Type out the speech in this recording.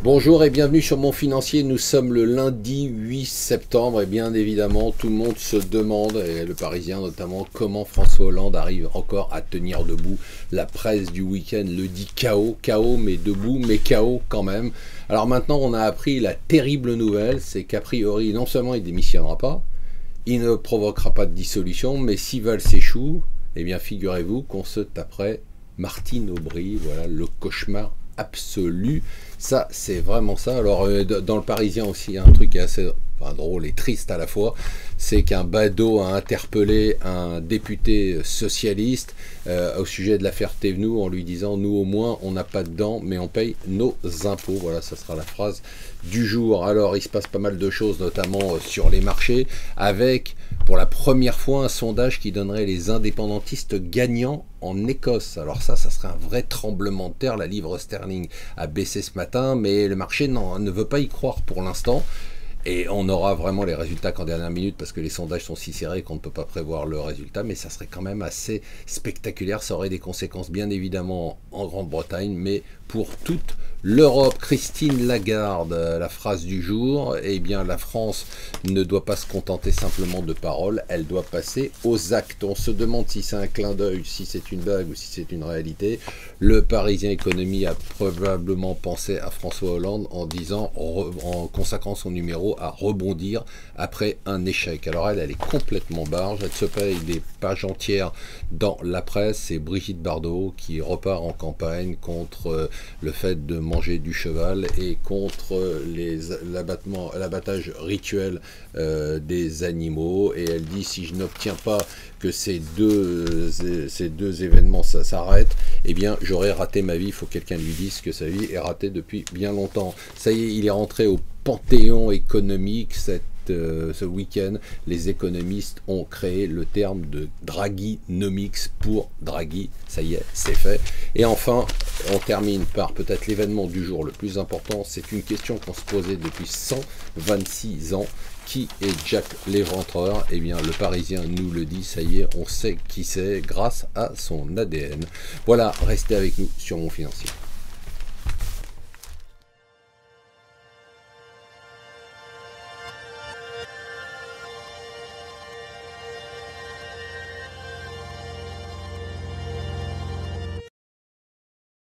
Bonjour et bienvenue sur Mon Financier. Nous sommes le lundi 8 septembre et bien évidemment tout le monde se demande, et le Parisien notamment, comment François Hollande arrive encore à tenir debout. La presse du week-end le dit KO, KO mais debout, mais KO quand même. Alors maintenant on a appris la terrible nouvelle, c'est qu'a priori non seulement il démissionnera pas, il ne provoquera pas de dissolution, mais si Valls s'échoue, eh bien figurez-vous qu'on se taperait Martine Aubry, voilà le cauchemar absolu. Ça, c'est vraiment ça. Alors, dans le Parisien aussi, il y a un truc qui est assez drôle et triste à la fois, c'est qu'un badaud a interpellé un député socialiste au sujet de l'affaire Thévenoud en lui disant « Nous, au moins, on n'a pas de dents, mais on paye nos impôts ». Voilà, ça sera la phrase du jour. Alors, il se passe pas mal de choses, notamment sur les marchés, avec, pour la première fois, un sondage qui donnerait les indépendantistes gagnants en Écosse. Alors ça serait un vrai tremblement de terre. La livre sterling a baissé ce matin, mais le marché ne veut pas y croire pour l'instant. Et on aura vraiment les résultats qu'en dernière minute parce que les sondages sont si serrés qu'on ne peut pas prévoir le résultat, mais ça serait quand même assez spectaculaire. Ça aurait des conséquences bien évidemment en Grande-Bretagne, mais pour toute l'Europe. Christine Lagarde, la phrase du jour, eh bien la France ne doit pas se contenter simplement de paroles, elle doit passer aux actes. On se demande si c'est un clin d'œil, si c'est une blague ou si c'est une réalité. Le Parisien Économie a probablement pensé à François Hollande en disant, en consacrant son numéro à rebondir après un échec. Alors elle est complètement barge, elle se paye des pages entières dans la presse. C'est Brigitte Bardot qui repart en campagne contre le fait de manger du cheval et contre l'abattage rituel des animaux. Et elle dit, si je n'obtiens pas que ces deux événements s'arrêtent, eh bien j'aurais raté ma vie. Il faut que quelqu'un lui dise que sa vie est ratée depuis bien longtemps. Ça y est, il est rentré au panthéon économique. Ce week-end, les économistes ont créé le terme de Draghinomics pour Draghi. Ça y est, c'est fait. Et enfin, on termine par peut-être l'événement du jour le plus important. C'est une question qu'on se posait depuis 126 ans. Qui est Jack l'Éventreur? Eh bien, le Parisien nous le dit, ça y est, on sait qui c'est grâce à son ADN. Voilà, restez avec nous sur Mon Financier.